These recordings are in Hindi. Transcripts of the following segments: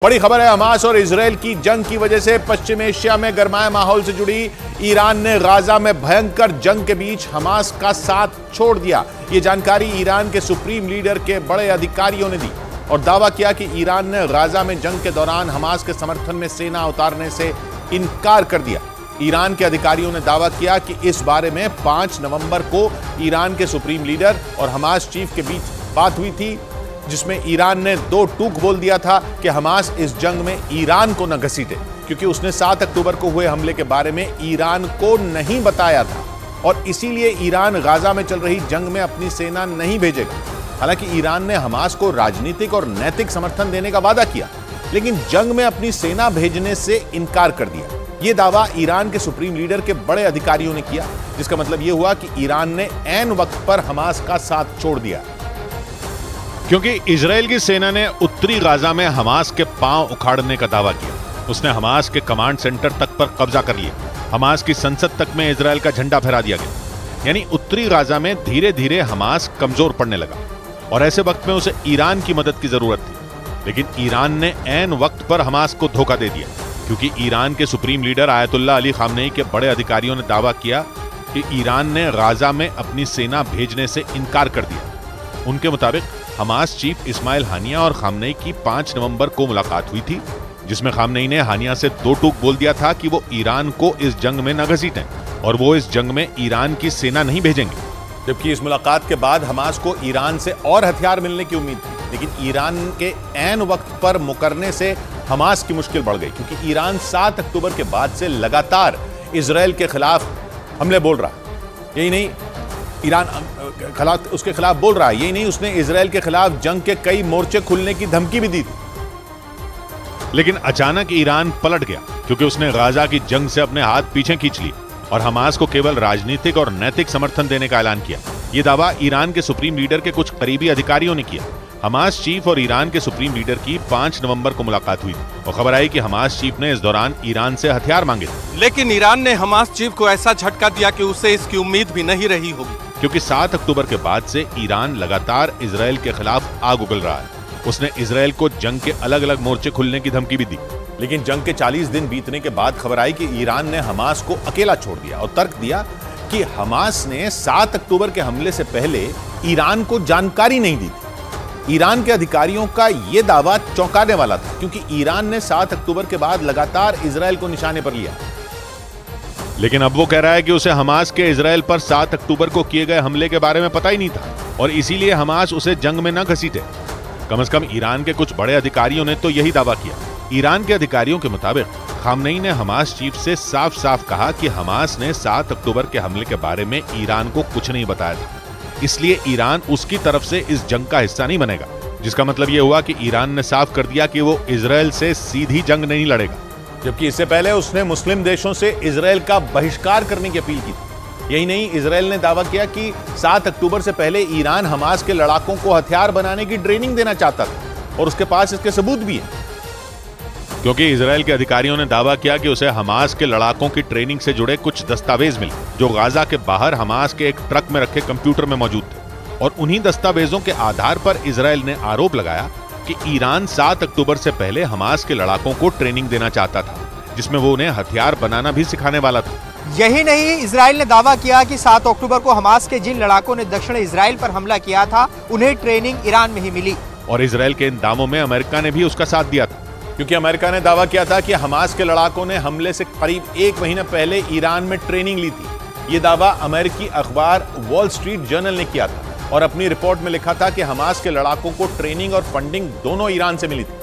बड़ी खबर है, हमास और इजराइल की जंग की वजह से पश्चिम एशिया में गरमाए माहौल से जुड़ी ईरान ने गाजा में भयंकर जंग के बीच हमास का साथ छोड़ दिया। ये जानकारी ईरान के सुप्रीम लीडर के बड़े अधिकारियों ने दी और दावा किया कि ईरान ने गाजा में जंग के दौरान हमास के समर्थन में सेना उतारने से इनकार कर दिया। ईरान के अधिकारियों ने दावा किया कि इस बारे में 5 नवंबर को ईरान के सुप्रीम लीडर और हमास चीफ के बीच बात हुई थी, जिसमें ईरान ने 2 टूक बोल दिया था कि हमास इस जंग में ईरान को न घसीटे, क्योंकि उसने 7 अक्टूबर को हुए हमले के बारे में ईरान को नहीं बताया था और इसीलिए ईरान गाजा में चल रही जंग में अपनी सेना नहीं भेजेगा। हालांकि ईरान ने हमास को राजनीतिक और नैतिक समर्थन देने का वादा किया, लेकिन जंग में अपनी सेना भेजने से इनकार कर दिया। यह दावा ईरान के सुप्रीम लीडर के बड़े अधिकारियों ने किया, जिसका मतलब यह हुआ कि ईरान ने ऐन वक्त पर हमास का साथ छोड़ दिया, क्योंकि इजराइल की सेना ने उत्तरी गाजा में हमास के पांव उखाड़ने का दावा किया। उसने हमास के कमांड सेंटर तक पर कब्जा कर लिया। हमास की संसद तक में इजराइल का झंडा फहरा दिया गया। यानी उत्तरी गाजा में धीरे धीरे हमास कमजोर पड़ने लगा और ऐसे वक्त में उसे ईरान की मदद की जरूरत थी। लेकिन ईरान ने ऐन वक्त पर हमास को धोखा दे दिया, क्योंकि ईरान के supreme leader Ayatollah Ali Khamenei के बड़े अधिकारियों ने दावा किया कि ईरान ने गाजा में अपनी सेना भेजने से इनकार कर दिया। उनके मुताबिक हमास चीफ इस्माइल हानिया और खामनेई की 5 नवंबर को मुलाकात हुई थी, जिसमें खामनेई ने हानिया से 2 टूक बोल दिया था कि वो ईरान को इस जंग में न घसीटें और वो इस जंग में ईरान की सेना नहीं भेजेंगे। जबकि इस मुलाकात के बाद हमास को ईरान से और हथियार मिलने की उम्मीद थी, लेकिन ईरान के ऐन वक्त पर मुकरने से हमास की मुश्किल बढ़ गई, क्योंकि ईरान 7 अक्टूबर के बाद से लगातार इजराइल के खिलाफ हमले बोल रहा। यही नहीं, ईरान उसके खिलाफ बोल रहा है, यही नहीं, उसने इजराइल के खिलाफ जंग के कई मोर्चे खुलने की धमकी भी दी थी। लेकिन अचानक ईरान पलट गया, क्योंकि उसने गाजा की जंग से अपने हाथ पीछे खींच लिए और हमास को केवल राजनीतिक और नैतिक समर्थन देने का ऐलान किया। यह दावा ईरान के सुप्रीम लीडर के कुछ करीबी अधिकारियों ने किया। हमास चीफ और ईरान के सुप्रीम लीडर की 5 नवंबर को मुलाकात हुई और खबर आई कि हमास चीफ ने इस दौरान ईरान से हथियार मांगे थे। लेकिन ईरान ने हमास चीफ को ऐसा झटका दिया कि उसे इसकी उम्मीद भी नहीं रही होगी, क्योंकि 7 अक्टूबर के बाद से ईरान लगातार इजराइल के खिलाफ आग उगल रहा है। उसने इजराइल को जंग के अलग अलग मोर्चे खुलने की धमकी भी दी। लेकिन जंग के 40 दिन बीतने के बाद खबर आई कि ईरान ने हमास को अकेला छोड़ दिया और तर्क दिया कि हमास ने 7 अक्टूबर के हमले से पहले ईरान को जानकारी नहीं दी थी। ईरान के अधिकारियों का यह दावा चौंकाने वाला था, क्योंकि ईरान ने 7 अक्टूबर के बाद लगातार इजराइल को निशाने पर लिया। लेकिन अब वो कह रहा है कि उसे हमास के इजराइल पर 7 अक्टूबर को किए गए हमले के बारे में पता ही नहीं था और इसीलिए हमास उसे जंग में न घसीटे। कम से कम ईरान के कुछ बड़े अधिकारियों ने तो यही दावा किया। ईरान के अधिकारियों के मुताबिक खामनेई ने हमास चीफ से साफ साफ कहा कि हमास ने 7 अक्टूबर के हमले के बारे में ईरान को कुछ नहीं बताया था, इसलिए ईरान उसकी तरफ से इस जंग का हिस्सा नहीं बनेगा। जिसका मतलब यह हुआ कि ईरान ने साफ कर दिया कि वो इजराइल से सीधी जंग नहीं लड़ेगा। जबकि इससे पहले उसने मुस्लिम देशों से इजराइल का बहिष्कार करने की अपील की थी। यही नहीं, इजराइल ने दावा किया कि 7 अक्टूबर से पहले ईरान हमास के लड़ाकों को हथियार बनाने की ट्रेनिंग देना चाहता था और उसके पास इसके सबूत भी हैं। क्योंकि इजराइल के अधिकारियों ने दावा किया कि उसे हमास के लड़ाकों की ट्रेनिंग से जुड़े कुछ दस्तावेज मिले, जो गाजा के बाहर हमास के एक ट्रक में रखे कंप्यूटर में मौजूद थे। और उन्हीं दस्तावेजों के आधार पर इजराइल ने आरोप लगाया कि ईरान 7 अक्टूबर से पहले हमास के लड़ाकों को ट्रेनिंग देना चाहता था, जिसमें वो उन्हें हथियार बनाना भी सिखाने वाला था। यही नहीं, इजराइल ने दावा किया कि 7 अक्टूबर को हमास के जिन लड़ाकों ने दक्षिण इजराइल पर हमला किया था, उन्हें ट्रेनिंग ईरान में ही मिली। और इजराइल के इन दावों में अमेरिका ने भी उसका साथ दिया था, क्योंकि अमेरिका ने दावा किया था कि हमास के लड़ाकों ने हमले से करीब 1 महीने पहले ईरान में ट्रेनिंग ली थी। यह दावा अमेरिकी अखबार वॉल स्ट्रीट जर्नल ने किया था और अपनी रिपोर्ट में लिखा था कि हमास के लड़ाकों को ट्रेनिंग और फंडिंग दोनों ईरान से मिली थी।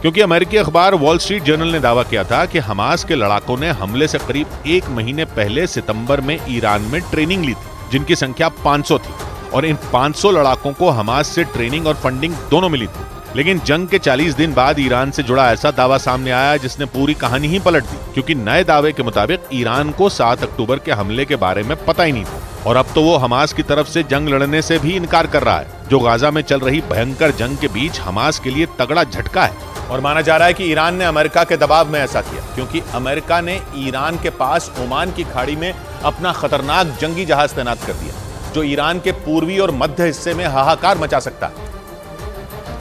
क्योंकि अमेरिकी अखबार वॉल स्ट्रीट जर्नल ने दावा किया था कि हमास के लड़ाकों ने हमले से करीब 1 महीने पहले सितंबर में ईरान में ट्रेनिंग ली थी, जिनकी संख्या 500 थी और इन 500 लड़ाकों को हमास से ट्रेनिंग और फंडिंग दोनों मिली थी। लेकिन जंग के 40 दिन बाद ईरान से जुड़ा ऐसा दावा सामने आया जिसने पूरी कहानी ही पलट दी, क्योंकि नए दावे के मुताबिक ईरान को 7 अक्टूबर के हमले के बारे में पता ही नहीं था और अब तो वो हमास की तरफ से जंग लड़ने से भी इनकार कर रहा है, जो गाजा में चल रही भयंकर जंग के बीच हमास के लिए तगड़ा झटका है। और माना जा रहा है कि ईरान ने अमेरिका के दबाव में ऐसा किया, क्योंकि अमेरिका ने ईरान के पास ओमान की खाड़ी में अपना खतरनाक जंगी जहाज तैनात कर दिया, जो ईरान के पूर्वी और मध्य हिस्से में हाहाकार मचा सकता है।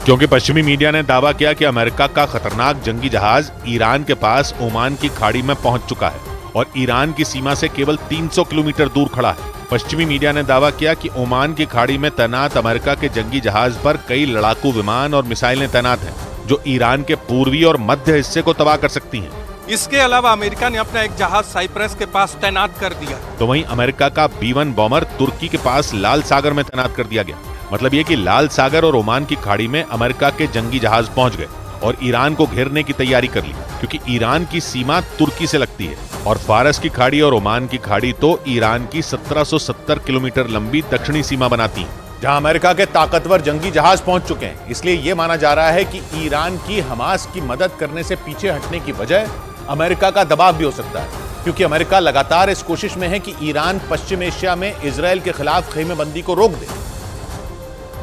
क्योंकि पश्चिमी मीडिया ने दावा किया कि अमेरिका का खतरनाक जंगी जहाज ईरान के पास ओमान की खाड़ी में पहुंच चुका है और ईरान की सीमा से केवल 300 किलोमीटर दूर खड़ा है। पश्चिमी मीडिया ने दावा किया कि ओमान की खाड़ी में तैनात अमेरिका के जंगी जहाज पर कई लड़ाकू विमान और मिसाइलें तैनात हैं, जो ईरान के पूर्वी और मध्य हिस्से को तबाह कर सकती हैं। इसके अलावा अमेरिका ने अपना एक जहाज साइप्रस के पास तैनात कर दिया। तो वहीं अमेरिका का B-1 बॉम्बर तुर्की के पास लाल सागर में तैनात कर दिया गया। मतलब ये कि लाल सागर और ओमान की खाड़ी में अमेरिका के जंगी जहाज पहुंच गए और ईरान को घेरने की तैयारी कर ली, क्योंकि ईरान की सीमा तुर्की से लगती है और फारस की खाड़ी और ओमान की खाड़ी तो ईरान की 1770 किलोमीटर लंबी दक्षिणी सीमा बनाती है, जहां अमेरिका के ताकतवर जंगी जहाज पहुंच चुके हैं। इसलिए यह माना जा रहा है कि ईरान की हमास की मदद करने से पीछे हटने की वजह अमेरिका का दबाव भी हो सकता है, क्योंकि अमेरिका लगातार इस कोशिश में है कि ईरान पश्चिम एशिया में इजरायल के खिलाफ खेमेबंदी को रोक दे।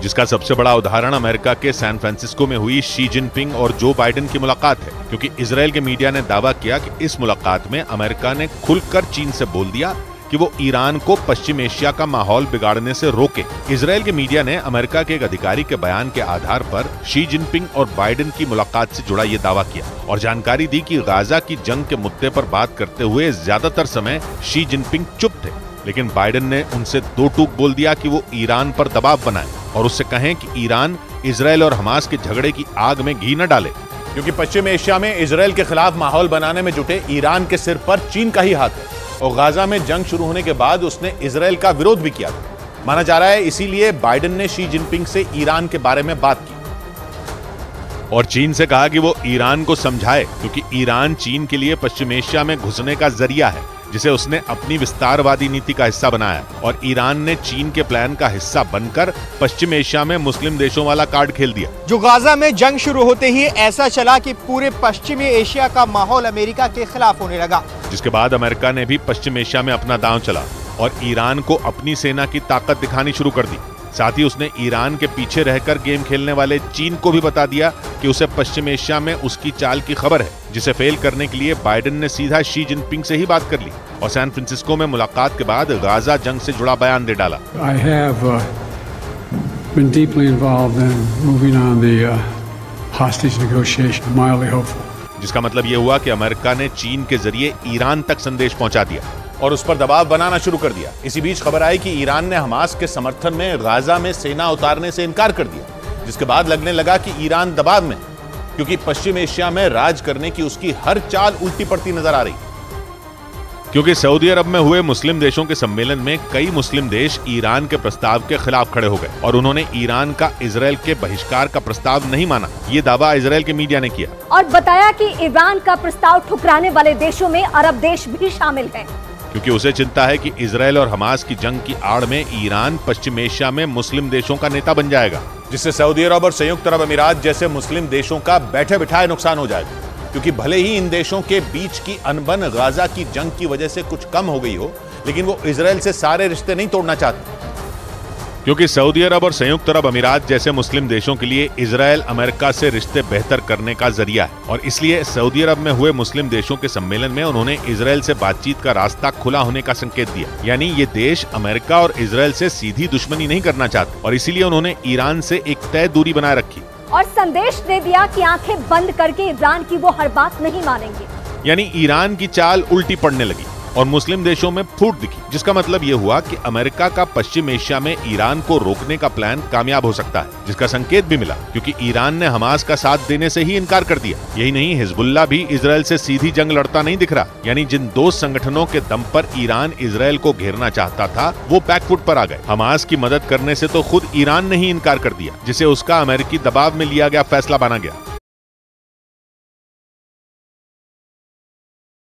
जिसका सबसे बड़ा उदाहरण अमेरिका के सैन फ्रांसिस्को में हुई शी जिनपिंग और जो बाइडेन की मुलाकात है, क्योंकि इजरायल के मीडिया ने दावा किया कि इस मुलाकात में अमेरिका ने खुलकर चीन से बोल दिया कि वो ईरान को पश्चिम एशिया का माहौल बिगाड़ने से रोके। इजरायल के मीडिया ने अमेरिका के एक अधिकारी के बयान के आधार पर शी जिनपिंग और बाइडेन की मुलाकात से जुड़ा ये दावा किया और जानकारी दी कि गाजा की जंग के मुद्दे पर बात करते हुए ज्यादातर समय शी जिनपिंग चुप थे, लेकिन बाइडेन ने उनसे दो टूक बोल दिया कि वो ईरान पर दबाव बनाए और उससे कहें कि ईरान इजरायल और हमास के झगड़े की आग में घी न डाले, क्योंकि पश्चिम एशिया में इजरायल के खिलाफ माहौल बनाने में जुटे ईरान के सिर पर चीन का ही हाथ है और गाजा में जंग शुरू होने के बाद उसने इजरायल का विरोध भी किया था। माना जा रहा है इसीलिए बाइडेन ने शी जिनपिंग से ईरान के बारे में बात की और चीन से कहा कि वो ईरान को समझाए, क्योंकि ईरान चीन के लिए पश्चिम एशिया में घुसने का जरिया है, जिसे उसने अपनी विस्तारवादी नीति का हिस्सा बनाया और ईरान ने चीन के प्लान का हिस्सा बनकर पश्चिम एशिया में मुस्लिम देशों वाला कार्ड खेल दिया। जो गाजा में जंग शुरू होते ही ऐसा चला कि पूरे पश्चिमी एशिया का माहौल अमेरिका के खिलाफ होने लगा, जिसके बाद अमेरिका ने भी पश्चिम एशिया में अपना दांव चला और ईरान को अपनी सेना की ताकत दिखानी शुरू कर दी। साथ ही उसने ईरान के पीछे रहकर गेम खेलने वाले चीन को भी बता दिया कि उसे पश्चिम एशिया में उसकी चाल की खबर है, जिसे फेल करने के लिए बाइडेन ने सीधा शी जिनपिंग से ही बात कर ली और सैन फ्रांसिस्को में मुलाकात के बाद गाजा जंग से जुड़ा बयान दे डाला। I have been deeply involved in moving on the hostage negotiation. Mildly hopeful. जिसका मतलब ये हुआ कि अमेरिका ने चीन के जरिए ईरान तक संदेश पहुंचा दिया और उस पर दबाव बनाना शुरू कर दिया। इसी बीच खबर आई कि ईरान ने हमास के समर्थन में गाजा में सेना उतारने से इनकार कर दिया, जिसके बाद लगने लगा कि ईरान दबाव में, क्योंकि पश्चिम एशिया में राज करने की उसकी हर चाल उल्टी पड़ती नजर आ रही। क्योंकि सऊदी अरब में हुए मुस्लिम देशों के सम्मेलन में कई मुस्लिम देश ईरान के प्रस्ताव के खिलाफ खड़े हो गए और उन्होंने ईरान का इजरायल के बहिष्कार का प्रस्ताव नहीं माना। ये दावा इजरायल के मीडिया ने किया और बताया कि ईरान का प्रस्ताव ठुकराने वाले देशों में अरब देश भी शामिल हैं, क्योंकि उसे चिंता है कि इजरायल और हमास की जंग की आड़ में ईरान पश्चिम एशिया में मुस्लिम देशों का नेता बन जाएगा, जिससे सऊदी अरब और संयुक्त अरब अमीरात जैसे मुस्लिम देशों का बैठे बिठाए नुकसान हो जाएगा। क्योंकि भले ही इन देशों के बीच की अनबन गाजा की जंग की वजह से कुछ कम हो गई हो, लेकिन वो इजरायल से सारे रिश्ते नहीं तोड़ना चाहते, क्योंकि सऊदी अरब और संयुक्त अरब अमीरात जैसे मुस्लिम देशों के लिए इजरायल अमेरिका से रिश्ते बेहतर करने का जरिया है और इसलिए सऊदी अरब में हुए मुस्लिम देशों के सम्मेलन में उन्होंने इजरायल से बातचीत का रास्ता खुला होने का संकेत दिया। यानी ये देश अमेरिका और इजरायल से सीधी दुश्मनी नहीं करना चाहते और इसीलिए उन्होंने ईरान से एक तय दूरी बनाए रखी और संदेश दे दिया कि आंखें बंद करके ईरान की वो हर बात नहीं मानेंगे। यानी ईरान की चाल उल्टी पड़ने लगी और मुस्लिम देशों में फूट दिखी, जिसका मतलब ये हुआ कि अमेरिका का पश्चिम एशिया में ईरान को रोकने का प्लान कामयाब हो सकता है, जिसका संकेत भी मिला क्योंकि ईरान ने हमास का साथ देने से ही इनकार कर दिया। यही नहीं, हिजबुल्लाह भी इजरायल से सीधी जंग लड़ता नहीं दिख रहा। यानी जिन दो संगठनों के दम पर ईरान इजरायल को घेरना चाहता था वो बैकफुट पर आ गए। हमास की मदद करने से तो खुद ईरान ने ही इनकार कर दिया, जिसे उसका अमेरिकी दबाव में लिया गया फैसला माना गया।